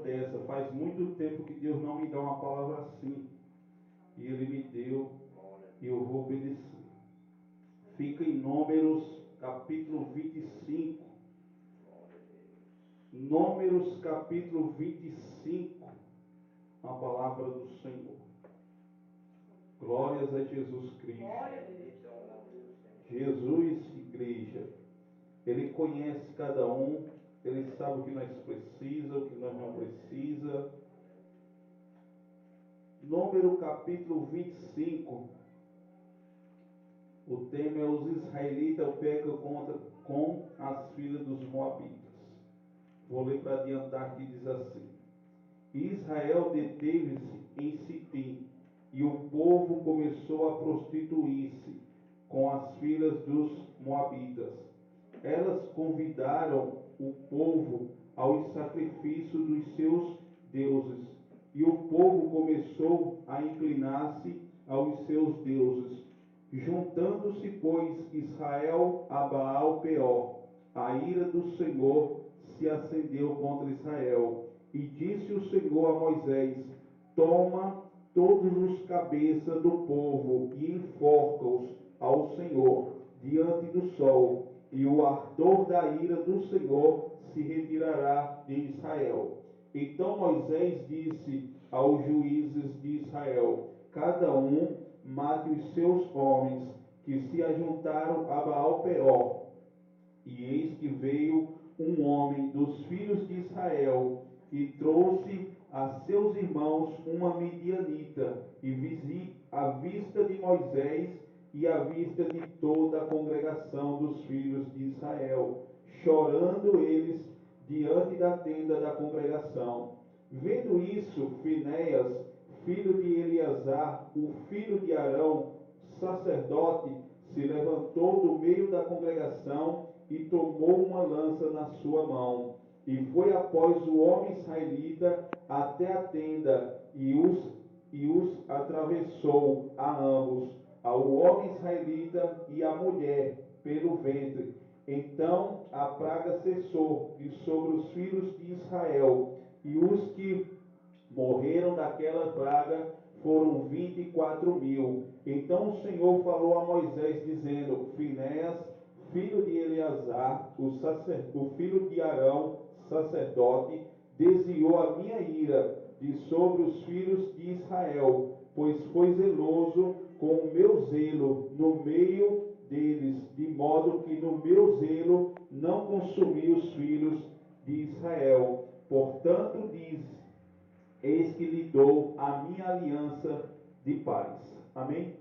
dessa. Faz muito tempo que Deus não me dá uma palavra assim. E Ele me deu e eu vou obedecer. Fica em Números, capítulo 25. Números, capítulo 25. A palavra do Senhor. Glórias a Jesus Cristo. Jesus, igreja. Ele conhece cada um. Ele sabe o que nós precisamos, o que nós não precisamos. Número capítulo 25. O tema é: os israelitas pecam com as filhas dos moabitas. Vou ler para adiantar, que diz assim: Israel deteve-se em Sitim, e o povo começou a prostituir-se com as filhas dos moabitas. Elas convidaram o povo aos sacrifícios dos seus deuses, e o povo começou a inclinar-se aos seus deuses. Juntando-se, pois, Israel a Baal Peor, a ira do Senhor se acendeu contra Israel. E disse o Senhor a Moisés: toma todos os cabeças do povo e enforca-os ao Senhor diante do sol, e o ardor da ira do Senhor se retirará de Israel. Então Moisés disse aos juízes de Israel: cada um mate os seus homens que se ajuntaram a Baal Peor. E eis que veio um homem dos filhos de Israel e trouxe a seus irmãos uma midianita, e à vista de Moisés e à vista de toda a congregação dos filhos de Israel, chorando eles diante da tenda da congregação. Vendo isso, Finéias, filho de Eleazar, o filho de Arão, sacerdote, se levantou do meio da congregação e tomou uma lança na sua mão, e foi após o homem israelita até a tenda, e os atravessou a ambos, ao homem israelita e à mulher, pelo ventre. Então a praga cessou de sobre os filhos de Israel, e os que morreram daquela praga foram 24.000. Então o Senhor falou a Moisés, dizendo: Finéias, filho de Eleazar, o filho de Arão, sacerdote, desviou a minha ira de sobre os filhos de Israel, pois foi zeloso com o meu zelo no meio deles, de modo que no meu zelo não consumi os filhos de Israel. Portanto, diz: eis que lhe dou a minha aliança de paz. Amém?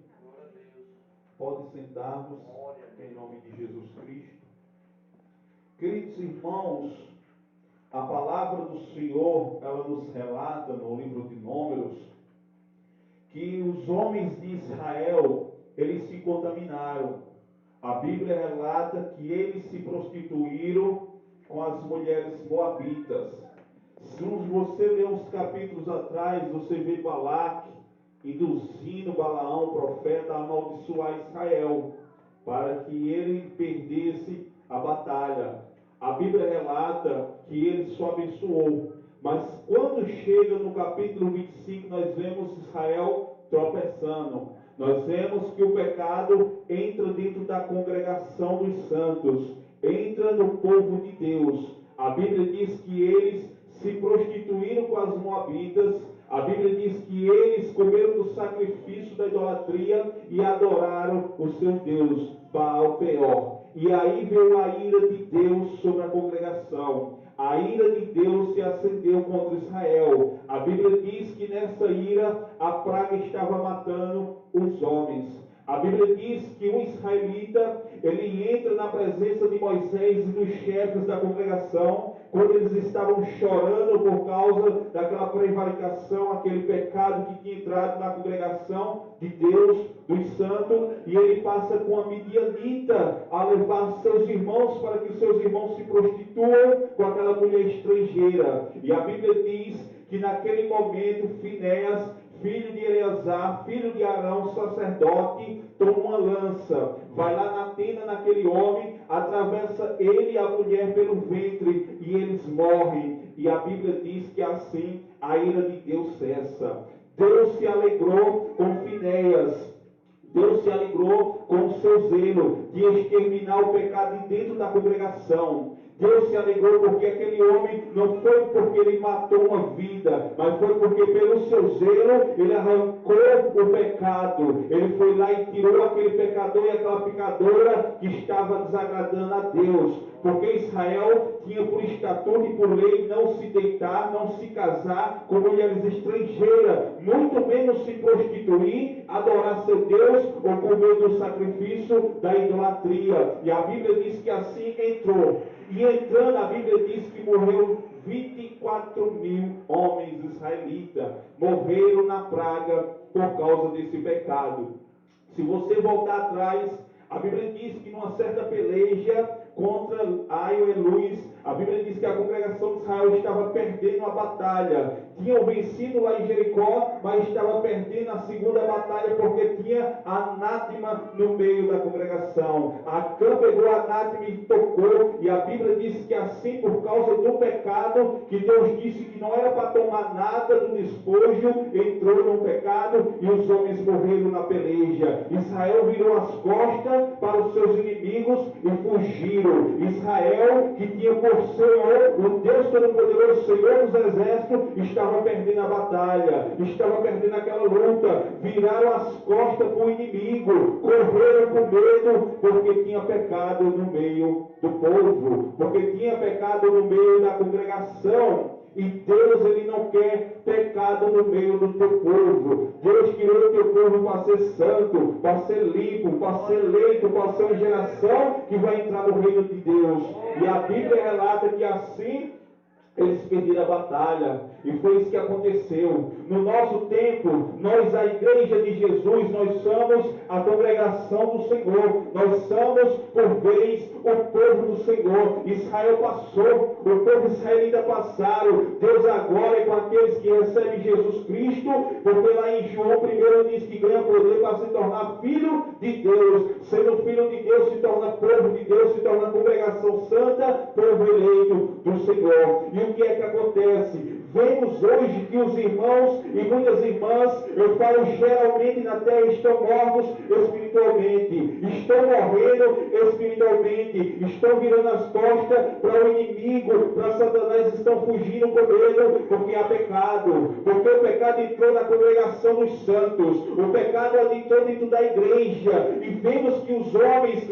Pode sentar-vos, em nome de Jesus Cristo. Queridos irmãos, a palavra do Senhor, ela nos relata no livro de Números, que os homens de Israel, eles se contaminaram. A Bíblia relata que eles se prostituíram com as mulheres moabitas. Se você ler uns capítulos atrás, você vê Balaque induzindo Balaão, profeta, a amaldiçoar Israel, para que ele perdesse a batalha. A Bíblia relata que ele só abençoou. Mas quando chega no capítulo 25, nós vemos Israel tropeçando. Nós vemos que o pecado entra dentro da congregação dos santos, entra no povo de Deus. A Bíblia diz que eles se prostituíram com as moabitas. A Bíblia diz que eles comeram do sacrifício da idolatria e adoraram o seu Deus, Baal Peor. E aí veio a ira de Deus sobre a congregação. A ira de Deus se acendeu contra Israel. A Bíblia diz que nessa ira a praga estava matando os homens. A Bíblia diz que um israelita, ele entra na presença de Moisés e dos chefes da congregação, quando eles estavam chorando por causa daquela prevaricação, aquele pecado que tinha entrado na congregação de Deus, dos santos, e ele passa com a midianita a levar seus irmãos para que seus irmãos se prostituam com aquela mulher estrangeira. E a Bíblia diz que naquele momento Finéias, filho de Eleazar, filho de Arão, sacerdote, toma uma lança, vai lá na tenda naquele homem, atravessa ele e a mulher pelo ventre, e eles morrem. E a Bíblia diz que assim a ira de Deus cessa. Deus se alegrou com Finéias. Deus se alegrou com o seu zelo de exterminar o pecado de dentro da congregação. Deus se alegrou porque aquele homem não foi porque ele matou uma vida, mas foi porque pelo seu zelo ele arrancou o pecado. Ele foi lá e tirou aquele pecador e aquela pecadora que estava desagradando a Deus. Porque Israel tinha por estatuto e por lei não se deitar, não se casar com mulheres estrangeiras, muito menos se prostituir, adorar seu Deus ou comer do sacrifício da idolatria. E a Bíblia diz que assim entrou. E entrando, a Bíblia diz que morreu 24.000 homens israelitas. Morreram na praga por causa desse pecado. Se você voltar atrás, a Bíblia diz que numa certa peleja contra Ai e Luz, a Bíblia diz que a congregação de Israel estava perdendo a batalha. Tinham vencido lá em Jericó, mas estava perdendo a segunda batalha porque tinha anátema no meio da congregação. Acã pegou a anátema e tocou, e a Bíblia diz que assim, por causa do pecado, que Deus disse que não era para tomar nada do despojo, entrou no pecado e os homens morreram na peleja. Israel virou as costas para os seus inimigos e fugiram. Israel, que tinha por Senhor, o Deus Todo-Poderoso, Senhor dos Exércitos, estava perdendo a batalha, estava perdendo aquela luta, viraram as costas para o inimigo, correram com medo, porque tinha pecado no meio do povo, porque tinha pecado no meio da congregação. E Deus, Ele não quer pecado no meio do teu povo. Deus criou o teu povo para ser santo, para ser limpo, para ser eleito, para ser uma geração que vai entrar no reino de Deus. E a Bíblia relata que assim eles perderam a batalha, e foi isso que aconteceu. No nosso tempo, nós, a igreja de Jesus, nós somos a congregação do Senhor, nós somos, por vez, o povo do Senhor. Israel passou, o povo israelita passaram, Deus agora é com aqueles que recebem Jesus Cristo, porque lá em João 1 diz que ganha poder para se tornar filho de Deus. Sendo filho de Deus, se torna povo de Deus, se torna congregação santa, povo eleito do Senhor. E o que é que acontece? Vemos hoje que os irmãos e muitas irmãs, eu falo geralmente na terra, estão mortos espiritualmente, estão morrendo espiritualmente, estão virando as costas para o inimigo, para Satanás, estão fugindo com medo, porque há pecado, porque o pecado entrou na congregação dos santos, o pecado entrou dentro da igreja, e vemos que os homens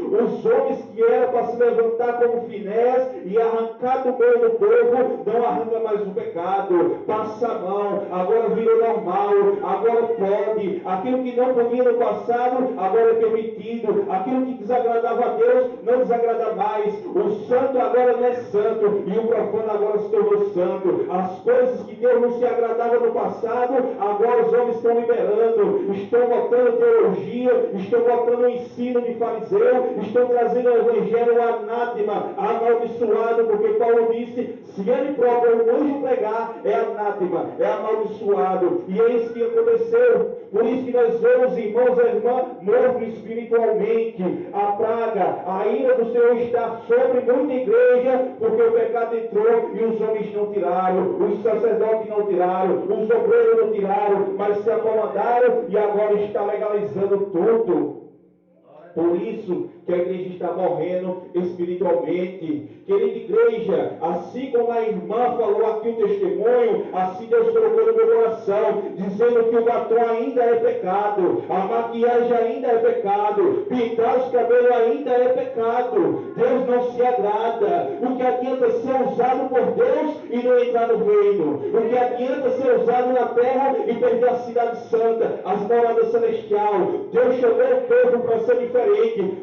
que eram para se levantar como Finéias e arrancar do meio do povo, não arranca mais o pecado, passa a mão, agora virou normal, agora pode, aquilo que não podia no passado, agora é permitido, aquilo que desagradava a Deus, não desagrada mais, o santo agora não é santo, e o profano agora se tornou santo, as coisas que Deus não se agradava no passado, agora os homens estão liberando, estão botando teologia, estão botando o ensino de fariseu, estão trazendo o evangelho anátema, amaldiçoado, porque Paulo disse, se ele próprio é um anjo pregar, é anátema, é amaldiçoado, e é isso que aconteceu. Por isso que nós vemos, irmãos e irmãs, mortos espiritualmente, a praga, a ira do Senhor está sobre muita igreja, porque o pecado entrou e os homens não tiraram, os sacerdotes não tiraram, os obreiros não tiraram, mas se acomodaram e agora está legalizando tudo. Por isso que a igreja está morrendo espiritualmente. Querida igreja, assim como a irmã falou aqui o testemunho, assim Deus colocou no meu coração, dizendo que o batom ainda é pecado, a maquiagem ainda é pecado, pintar os cabelos ainda é pecado. Deus não se agrada. O que adianta ser usado por Deus e não entrar no reino? O que adianta ser usado na terra e perder a cidade santa, as moradas celestial? Deus chamou o povo para ser diferente.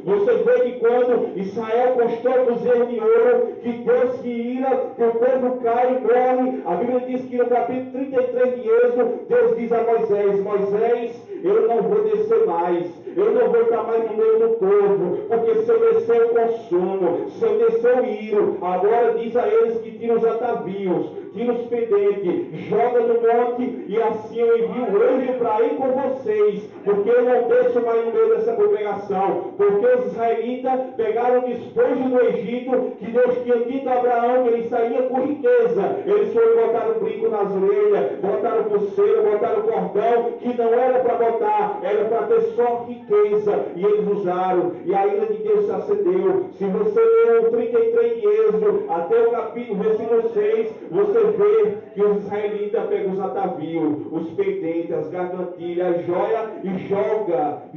Você vê que quando Israel constrói o bezerro de ouro, que Deus se ira, que o povo cai e morre. A Bíblia diz que no capítulo 33 de Êxodo, Deus diz a Moisés, Moisés, eu não vou descer mais, eu não vou estar mais no meio do povo, porque se eu descer eu consumo, se eu descer eu iro. Agora diz a eles que tiram os atavios, tira os pendentes, joga no monte, e assim eu envio o anjo para ir com vocês, porque eu não deixo mais no meio dessa congregação, porque os israelitas pegaram o despojo do Egito, que Deus tinha dito a Abraão que ele saía com riqueza. Eles foram botar o brinco nas orelhas, botaram pulseira, botaram cordão, que não era para botar, era para ter só riqueza, e eles usaram, e a ira de Deus se acendeu. Se você ler o 33 de Êxodo, até o capítulo, versículo 6, você vê que os israelitas pegam os atavios, os pendentes, as gargantilhas, as joias, e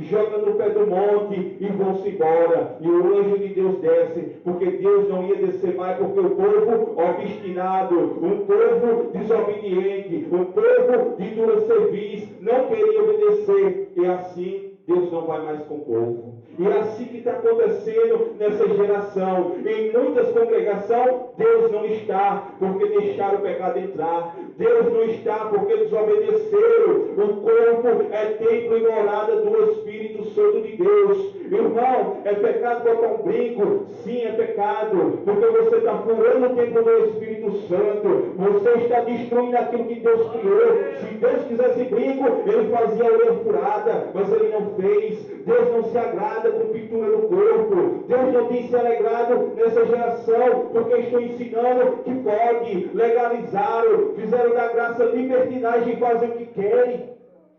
joga no pé do monte, e vão-se embora, e o anjo de Deus desce, porque Deus não ia descer mais, porque o povo obstinado, um povo desobediente, um povo de dura serviço, não queria obedecer, e assim Deus não vai mais com o povo. E é assim que está acontecendo nessa geração. Em muitas congregações, Deus não está, porque deixaram o pecado entrar. Deus não está, porque desobedeceram. O corpo é templo e morada do Espírito Santo de Deus. Irmão, é pecado botar um brinco? Sim, é pecado, porque você está furando o templo do Espírito Santo. Você está destruindo aquilo que Deus criou. Se Deus quisesse brinco, ele fazia a orelha furada, mas ele não fez. Deus não se agrada com pintura no corpo. Deus não tem se alegrado nessa geração, porque estou ensinando que pode. Legalizaram, fizeram da graça libertinagem e fazem o que querem.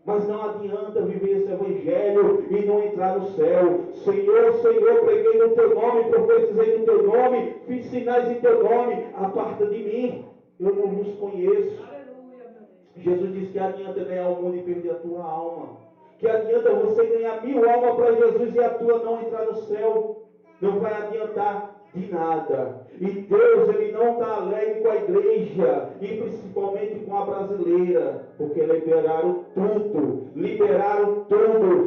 Mas não adianta viver esse evangelho e não entrar no céu. Senhor, Senhor, preguei no teu nome, profetizei no teu nome, fiz sinais em teu nome. Aparta de mim, eu não vos conheço. Jesus disse que adianta ganhar o mundo e perder a tua alma. Que adianta você ganhar 1000 almas para Jesus e a tua não entrar no céu? Não vai adiantar de nada. E Deus, ele não está alegre com a igreja, e principalmente com a brasileira, porque liberaram tudo.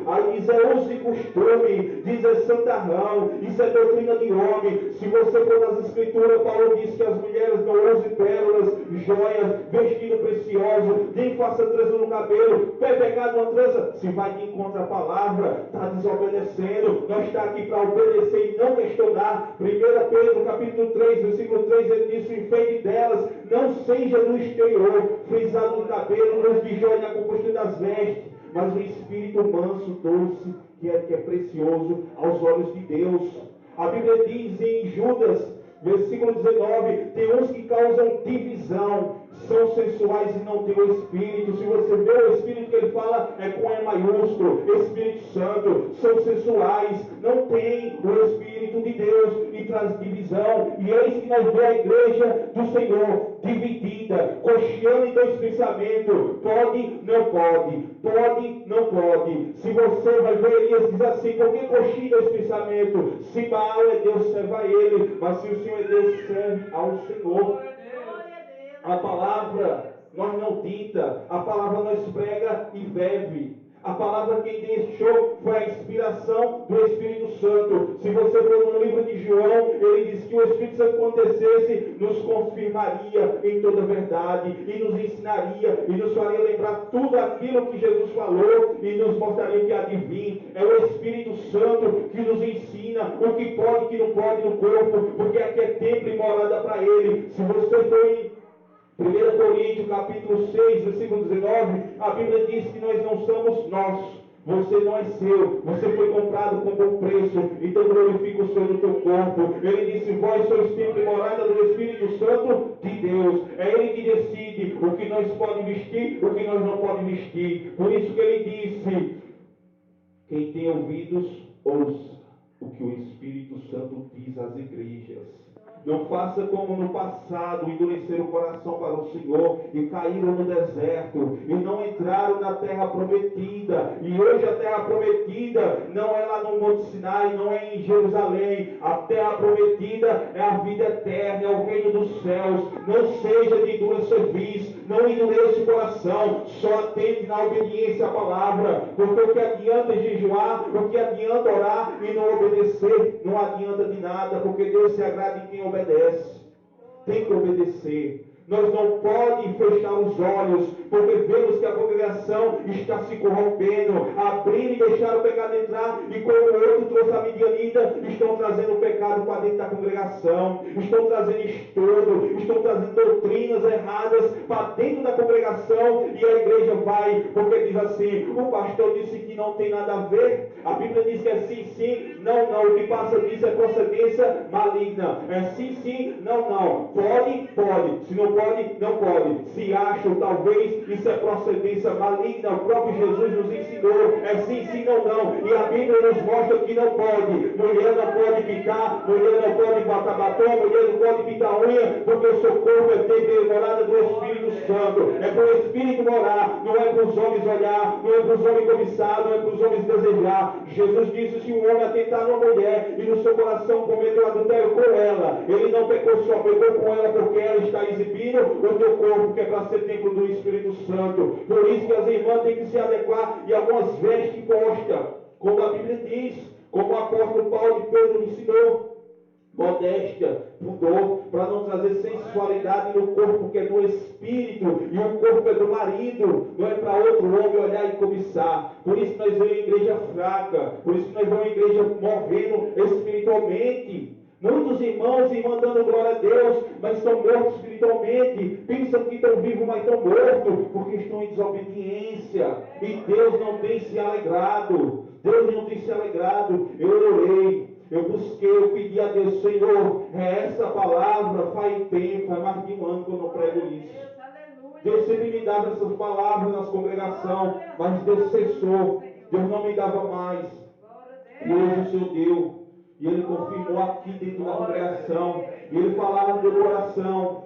Aí diz é uso e costume, diz é santarrão, isso é doutrina de homem. Se você for nas escrituras, Paulo diz que as mulheres não usem pérolas, joias, vestido precioso, nem faça trança no cabelo. Vai pegar uma trança, se vai de encontro à palavra, está desobedecendo. Nós estamos aqui para obedecer e não questionar. 1 Pedro capítulo 3, versículo 3, ele diz: o enfeite delas não seja do exterior, frisado no cabelo, luz de joia na compostura das vestes, mas o espírito manso, doce, que é precioso aos olhos de Deus. A Bíblia diz em Judas, versículo 19, tem uns que causam divisão, são sensuais e não têm o Espírito. Se você vê o Espírito que ele fala, é com E maiúsculo, Espírito Santo, são sensuais, não tem o Espírito de Deus e traz divisão. E eis que nós vemos a igreja do Senhor dividida, cocheando em dois pensamentos: pode, não pode, pode, não pode. Se você vai ver, Elias diz assim: por que coxia em dois pensamentos? Se Baal é Deus, serve a ele, mas se o Senhor é Deus, serve ao Senhor. A palavra nós não dita, a palavra nós prega e vive. A palavra quem deixou foi a inspiração do Espírito Santo. Se você for no livro de João, ele diz que o Espírito Santo, quando descesse, nos confirmaria em toda a verdade, e nos ensinaria, e nos faria lembrar tudo aquilo que Jesus falou, e nos mostraria o que há de vir. É o Espírito Santo que nos ensina o que pode e que não pode no corpo, porque aqui é templo e morada para Ele. Se você for em 1 Coríntios capítulo 6, versículo 19, a Bíblia diz que nós não somos nossos. Você não é seu, você foi comprado com bom preço, então glorifica o Senhor no teu corpo. Ele disse: vós sois templo e morada do Espírito Santo de Deus. É Ele que decide o que nós podemos vestir, o que nós não podemos vestir. Por isso que Ele disse: quem tem ouvidos, ouça o que o Espírito Santo diz às igrejas. Não faça como no passado, endureceram o coração para o Senhor e caíram no deserto e não entraram na terra prometida. E hoje a terra prometida não é lá no Monte Sinai, não é em Jerusalém. A terra prometida é a vida eterna, é o reino dos céus. Não seja de dura serviço, não endureça o coração, só atente na obediência à palavra. Porque o que adianta jejuar, o que adianta orar e não obedecer, não adianta de nada, porque Deus se agrada em quem obedece. Tem que obedecer. Nós não podemos fechar os olhos, porque vemos que a congregação está se corrompendo, abrindo e deixando o pecado entrar, e como o outro trouxe a midianita, estão trazendo o pecado para dentro da congregação, estão trazendo estudo, estão trazendo doutrinas erradas para dentro da congregação, e a igreja vai, porque diz assim, o pastor disse que não tem nada a ver, a Bíblia diz que é sim, sim, não, não, o que passa disso é procedência maligna, é sim, sim, não, não, pode, pode, se não pode, não pode, se acho, talvez, isso é procedência maligna, o próprio Jesus nos ensinou, é sim, sim, não, não, e a Bíblia nos mostra que não pode, mulher não pode pintar, mulher não pode botar batom, mulher não pode pintar unha, porque o seu corpo é templo e morada do Espírito Santo, é para o Espírito morar, não é para os homens olhar, não é para os homens cobiçar, não é para os homens desejar. Jesus disse, se um homem atentar numa mulher e no seu coração cometeu adultério com ela, ele não pecou só, pecou com ela porque ela está exibindo o teu corpo, que é para ser templo do Espírito Santo. Por isso que as irmãs têm que se adequar e algumas vestes postas, como a Bíblia diz, como o apóstolo Paulo de Pedro ensinou. Modéstia, pudor, para não trazer sensualidade no corpo que é do espírito, e o corpo é do marido, não é para outro homem olhar e cobiçar. Por isso nós vemos a igreja fraca, por isso nós vemos a igreja morrendo espiritualmente. Muitos irmãos e irmãs dando glória a Deus, mas estão mortos espiritualmente, pensam que estão vivos, mas estão mortos, porque estão em desobediência, e Deus não tem se alegrado, Deus não tem se alegrado. Eu orei, eu busquei, eu pedi a Deus, Senhor, essa palavra faz tempo, faz mais de um ano que eu não prego isso. Deus sempre me dava essas palavras nas congregações, mas Deus cessou, Deus não me dava mais. E hoje o Senhor deu, e Ele confirmou aqui dentro da congregação, e Ele falava no meu coração,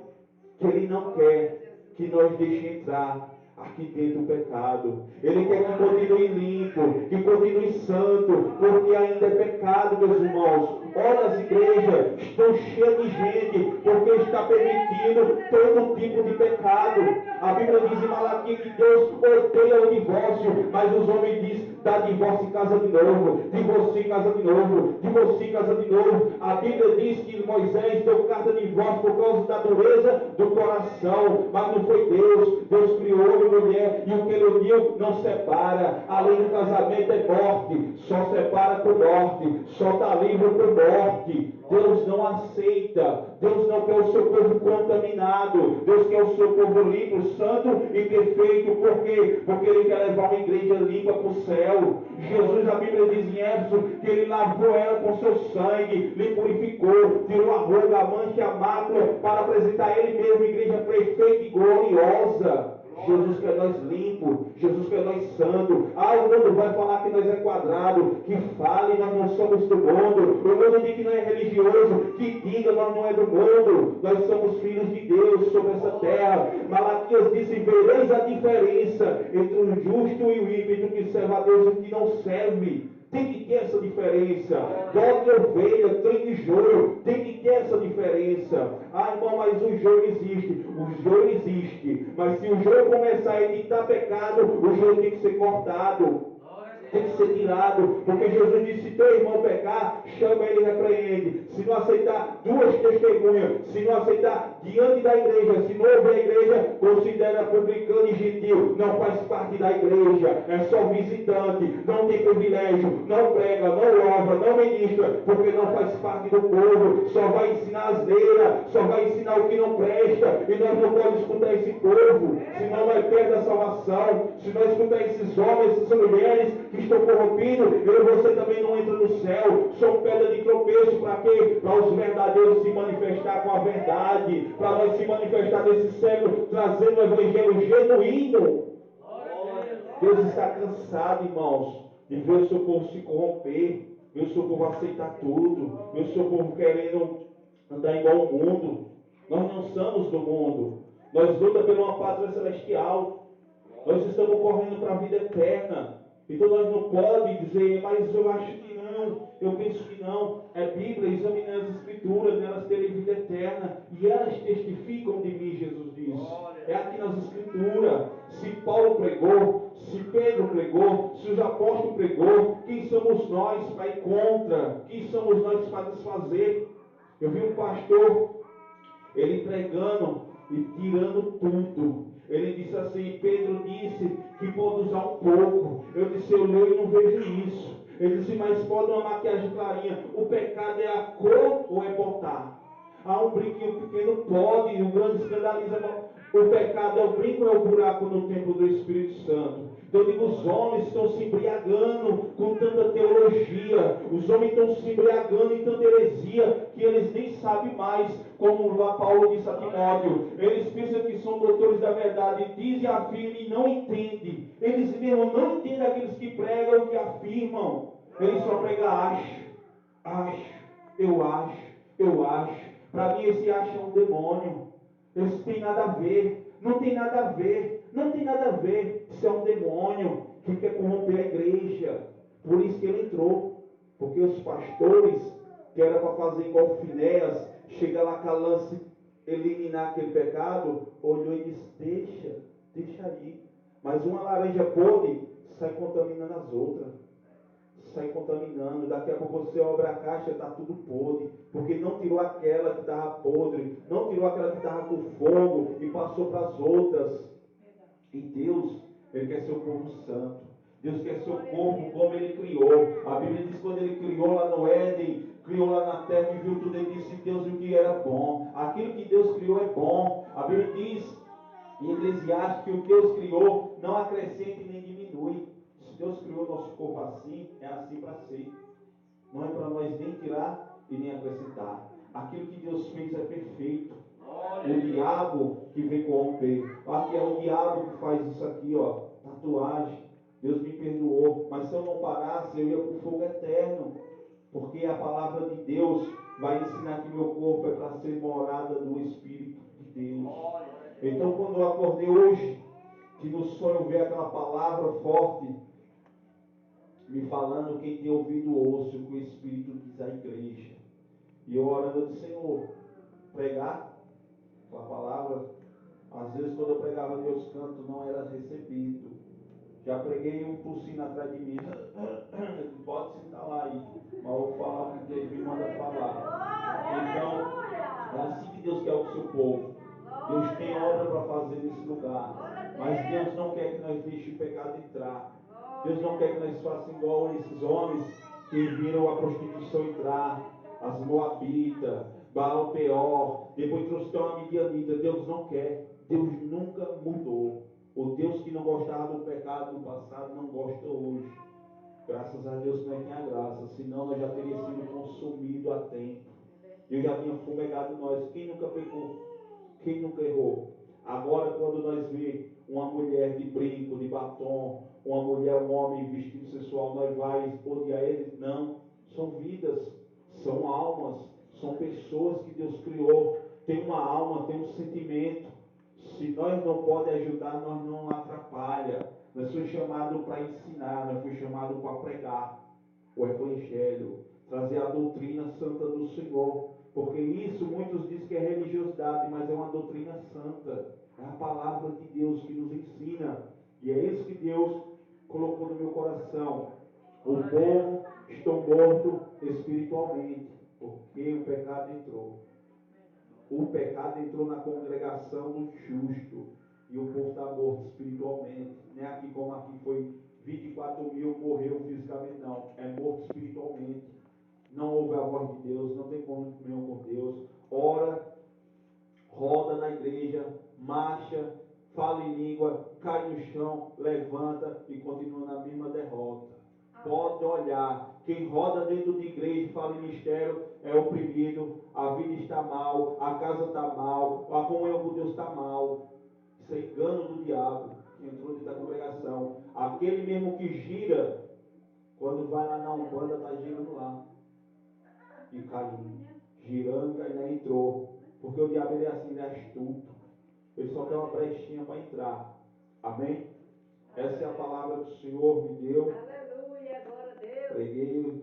que Ele não quer que nós deixemos entrar aqui dentro o pecado. Ele quer que continue limpo, que continue santo, porque ainda é pecado, meus irmãos. Olha, as igrejas estão cheias de gente, porque está permitindo todo tipo de pecado. A Bíblia diz em Malaquias que Deus odeia o divórcio, mas os homens dizem, dá divórcio em casa de novo, divorcia em casa de novo, divorcia em casa de novo. A Bíblia diz que Moisés deu carta de divórcio por causa da dureza do coração, mas não foi Deus. Deus criou homem e mulher, e o que Ele uniu não separa. Além do casamento é morte, só separa por morte, só está livre por morte. Deus não aceita, Deus não quer o seu povo contaminado, Deus quer o seu povo limpo, santo e perfeito. Por quê? Porque Ele quer levar uma igreja limpa para o céu. Jesus, a Bíblia diz em Éfeso, que Ele lavou ela com seu sangue, lhe purificou, tirou a ruga, a mancha, a mácula, para apresentar Ele mesmo, igreja perfeita e gloriosa. Jesus quer nós limpos, Jesus quer nós santos. O mundo vai falar que nós é quadrado, que fale, nós não somos do mundo. O mundo diz que não é religioso, que diga, nós não é do mundo. Nós somos filhos de Deus sobre essa terra. Malaquias disse, vereis a diferença entre o justo e o ímpio, que serve a Deus e o que não serve. Tem que ter essa diferença. Dó de ovelha, trigo e joio. Tem que ter essa diferença. Irmão, mas o joio existe. O joio existe. Mas se o joio começar a editar pecado, o joio tem que ser cortado. Tem que ser tirado, porque Jesus disse, se teu irmão pecar, chama ele e repreende. Se não aceitar, duas testemunhas. Se não aceitar, diante da igreja. Se não houver a igreja, considera publicano e gentil. Não faz parte da igreja, é só visitante, não tem privilégio, não prega, não louva, não ministra, porque não faz parte do povo. Só vai ensinar asneira, só vai ensinar o que não presta, e nós não podemos escutar esse povo, senão nós perdemos a salvação. Se nós escutar esses homens, essas mulheres que estão corrompidos, eu e você também não entra no céu. São pedra de tropeço para quê? Para os verdadeiros se manifestar com a verdade, para nós se manifestar nesse século, trazendo o evangelho genuíno. Deus está cansado, irmãos, de ver o seu povo se corromper, ver o seu povo aceitar tudo, ver o seu povo querendo andar igual ao mundo. Nós não somos do mundo, nós lutamos por uma pátria celestial, nós estamos correndo para a vida eterna. Então nós não podemos dizer, mas eu acho que não, eu penso que não. É Bíblia, examinar as Escrituras, nelas terem vida eterna, e elas testificam de mim, Jesus diz. É aqui nas Escrituras. Se Paulo pregou, se Pedro pregou, se os apóstolos pregou, quem somos nós para ir contra? Quem somos nós para desfazer? Eu vi um pastor, ele pregando e tirando tudo. Ele disse assim, Pedro disse que pode usar um pouco. Eu disse, eu leio e não vejo isso. Ele disse, mas pode uma maquiagem clarinha. O pecado é a cor ou é botar? Há um brinquinho pequeno pode, o grande escandaliza. O pecado é o brinco ou é o buraco no templo do Espírito Santo? Então eu digo, os homens estão se embriagando com tanta teologia, os homens estão se embriagando em tanta heresia, que eles nem sabem mais, como lá Paulo disse a Timóteo, eles pensam que são doutores da verdade, dizem, afirmam e não entendem. Eles mesmo não entendem aqueles que pregam, que afirmam. Eles só pregam acho, eu acho. Para mim esse acho é um demônio. Isso tem nada a ver. Não tem nada a ver. Não tem nada a ver. Isso é um demônio que quer corromper a igreja. Por isso que ele entrou. Porque os pastores, que era para fazer igual Finéas, chega lá com a lança, eliminar aquele pecado, olhou e disse, deixa aí. Mas uma laranja podre sai contaminando as outras. Sai contaminando, daqui a pouco você abre a caixa, está tudo podre, porque não tirou aquela que estava podre, não tirou aquela que estava com fogo e passou para as outras. E Deus, Ele quer ser o povo santo. Deus quer ser o corpo como Ele criou. A Bíblia diz que quando Ele criou lá no Éden, criou lá na terra e viu tudo, Ele disse Deus viu que era bom. Aquilo que Deus criou é bom. A Bíblia diz em Eclesiastes que o Deus criou não acrescenta e nem diminui. Se Deus criou nosso corpo assim, é assim para ser. Não é para nós nem tirar e nem acrescentar. Aquilo que Deus fez é perfeito. O diabo que vem corromper. Aqui é o diabo que faz isso aqui, ó. Tatuagem. Deus me perdoou. Mas se eu não parasse, eu ia para o fogo eterno. Porque a palavra de Deus vai ensinar que meu corpo é para ser morada do Espírito de Deus. Então quando eu acordei hoje, que no sonho eu vi aquela palavra forte, me falando, quem tem ouvido ouça o que o Espírito diz à igreja. E eu orando, eu disse, Senhor, pregar a palavra, às vezes quando eu pregava em meus cantos não era recebido. Já preguei um tossindo atrás de mim. Pode sentar lá aí, mas eu vou falar o que Deus me manda falar. Então, é assim que Deus quer o seu povo. Deus tem obra para fazer nesse lugar. Mas Deus não quer que nós deixemos o pecado entrar. Deus não quer que nós façamos igual esses homens que viram a prostituição entrar, as moabitas, Baal Peor, depois trouxe uma midianita. Deus não quer. Deus nunca mudou. O Deus que não gostava do pecado no passado não gosta hoje. Graças a Deus que nós temos a graça, senão nós já teríamos sido consumidos a tempo. Deus já tinha fumegado nós. Quem nunca pecou? Quem nunca errou? Agora, quando nós vemos uma mulher de brinco, de batom, uma mulher, um homem vestido sensual, nós vai odiar eles? Não. São vidas, são almas, são pessoas que Deus criou. Tem uma alma, tem um sentimento. Se nós não podemos ajudar, nós não atrapalha. Nós fomos chamados para ensinar, nós fomos chamados para pregar o Evangelho, trazer a doutrina santa do Senhor. Porque isso muitos dizem que é religiosidade, mas é uma doutrina santa. É a palavra de Deus que nos ensina. E é isso que Deus colocou no meu coração. O povo está morto espiritualmente, porque o pecado entrou. O pecado entrou na congregação do justo. E o povo está morto espiritualmente. Não é aqui como aqui foi 24 mil, morreu fisicamente, não. É morto espiritualmente. Não ouve a voz de Deus, não tem comunhão com Deus. Ora, roda na igreja, marcha, fala em língua, cai no chão, levanta e continua na mesma derrota. Pode olhar, quem roda dentro de igreja e fala em mistério é oprimido, a vida está mal, a casa está mal, a comunhão com Deus está mal. Isso é engano do diabo que entrou dentro da congregação. Aquele mesmo que gira, quando vai lá na Umbanda, está girando lá e caindo, girando e ainda entrou, porque o diabo ele é assim, ele é astuto, ele só quer uma brechinha para entrar. Amém? Essa é a palavra que o Senhor me deu.